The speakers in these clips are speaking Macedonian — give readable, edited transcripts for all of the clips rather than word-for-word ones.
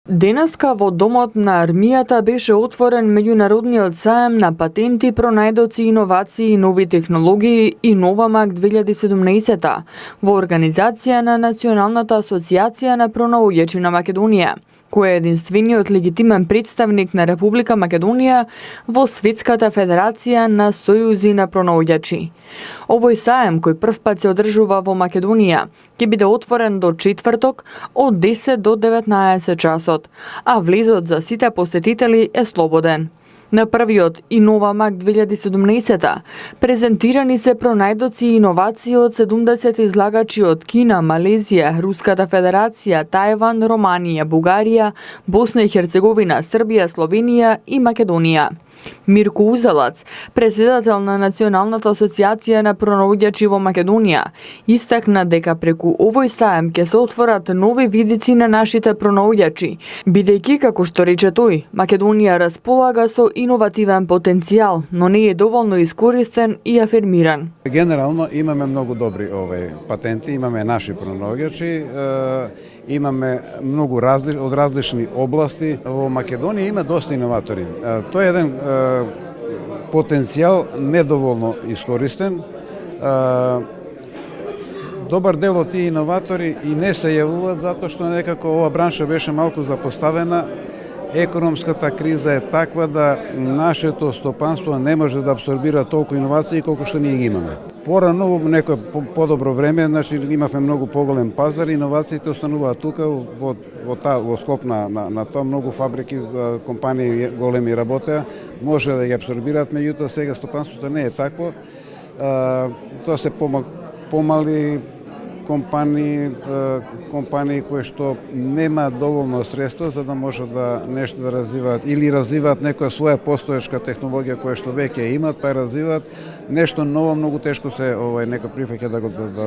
Денеска во Домот на армијата беше отворен меѓународниот саем на патенти, пронајдоци, иновации, нови технологии и Новамак 2017 во организација на Националната асоциација на пронаоѓачи на Македонија, кој е единствениот легитимен представник на Република Македонија во Светската федерација на сојузи на пронаоѓачи. Овој саем, кој првпат се одржува во Македонија, ќе биде отворен до четврток од 10 до 19 часот, а влезот за сите посетители е слободен. На првиот Новамак 2017 презентирани се пронајдоци и иновации од 70 излагачи од Кина, Малезија, Руската федерација, Тајван, Романија, Бугарија, Босна и Херцеговина, Србија, Словенија и Македонија. Мирко Узелац, председател на Националната асоциација на пронаоѓачи во Македонија, истакна дека преку овој саем ќе се отворат нови видици на нашите пронаоѓачи, бидејќи, како што рече тој, Македонија располага со иновативен потенцијал, но не е доволно искористен и афирмиран. Генерално имаме многу добри патенти, имаме наши пронаоѓачи, имаме многу од различни области. Во Македонија има доста иноватори. Тоа е еден потенцијал недоволно искористен. Добар дел од тие иноватори и не се јавуваат затоа што некако ова бранша беше малку запоставена. Економската криза е таква да нашето стопанство не може да абсорбира толку иновации колку што ние ги имаме. Порано во некое подобро време, имавме многу поголем пазар, иновациите остануваат тука во склоп на тоа многу фабрики, компании големи работеа, може да ги абсорбираат, меѓутоа сега стопанството не е такво. Тоа се помали компании кои што немаат доволно средства за да може да нешто да развиваат или развиваат некоја своја постоечка технологија која што веќе имаат, па развиваат нешто ново, многу тешко се некој прифаќа да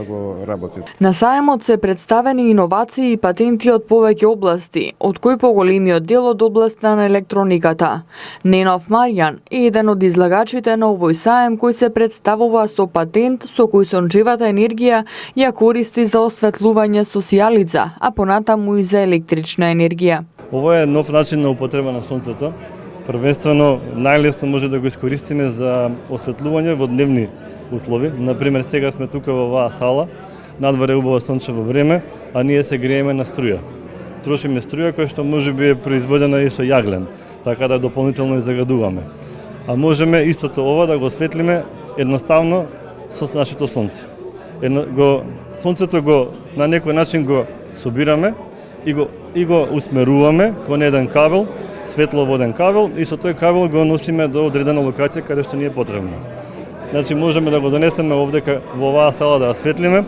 го работи. На саемот се представени иновации и патенти од повеќе области, од кои поголемиот дел од областа на електрониката. Ненов Маријан е еден од излагачите на овој саем кој се представува со патент со кој сончевата енергија ја користи за осветлување со сијалица, а понатаму и за електрична енергија. Ова е нов начин на употреба на сонцето. Првенствено, најлесно може да го искористиме за осветлување во дневни услови. Например, сега сме тука во оваа сала, надвор е убаво сончево време, а ние се грееме на струја. Трошиме струја која што можеби е произведена и со јаглен, така да дополнително и загадуваме. А можеме истото ова да го осветлиме едноставно со нашето сонце. Сонцето на некој начин го собираме и го усмеруваме кон еден кабел, светловоден кабел, и со тој кабел го носиме до одредена локација каде што ни е потребно. Значи можеме да го донесеме овде во оваа сала да осветлиме,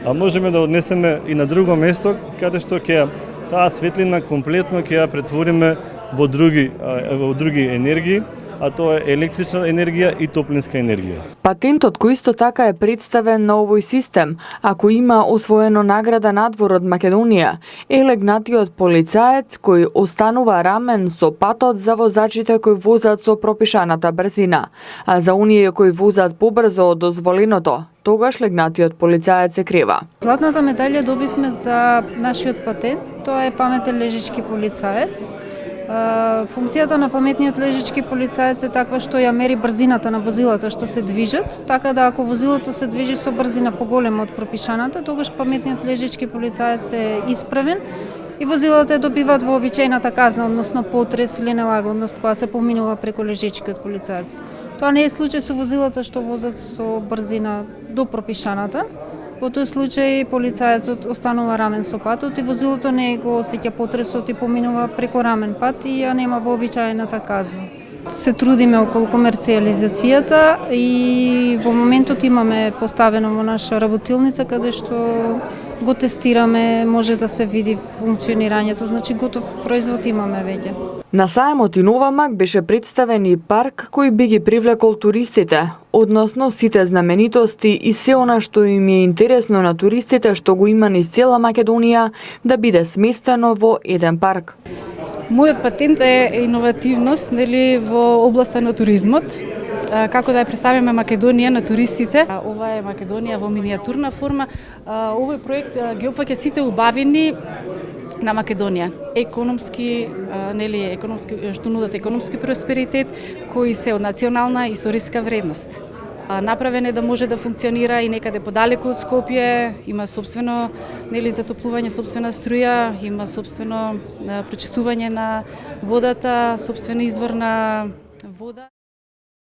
а можеме да однесеме и на друго место каде што ќе таа светлина комплетно ќе ја претвориме во други енергии, а тоа е електрична енергија и топлинска енергија. Патентот кој исто така е представен на овој систем, ако има освоено награда надвор од Македонија, е легнатиот полицаец кој останува рамен со патот за возачите кои возат со пропишаната брзина, а за оние кои возат побрзо од дозволеното, тогаш легнатиот полицаец се крева. Златната медалја добивме за нашиот патент, тоа е паметен лежички полицаец. Функцијата на паметниот лежички полицаец е таква што ја мери брзината на возилата што се движат, така да ако возилото се движи со брзина поголема од пропишаната, тогаш паметниот лежички полицаец е исправен и возилата добиваат вообичаената казна, односно потрес или нелагодност која се поминува преку лежичкиот полицаец. Тоа не е случај со возилата што возат со брзина до пропишаната. Во тој случај полицаецот останува рамен со патот и возилото не го осеќа потресот и поминува преку рамен пат и ја нема вообичаената казна. Се трудиме околу комерцијализацијата и во моментот имаме поставено во наша работилница каде што го тестираме, може да се види функционирањето, значи готов производ имаме веќе. На саемот Новамак беше представен и парк кој би ги привлекол туристите, односно сите знаменитости и се она што им е интересно на туристите што го има низ цела Македонија да биде сместено во еден парк. Мојот патент е иновативност во областа на туризмот. Како да ја представиме Македонија на туристите. Ова е Македонија во минијатурна форма. Овој проект ги опфаќа сите убавини на Македонија. Економски што нудат економски просперитет кои се од национална историска вредност. Направен е да може да функционира и некаде подалеку од Скопје, има собствено затоплување, собствена струја, има собствено прочистување на водата, собствен извор на вода.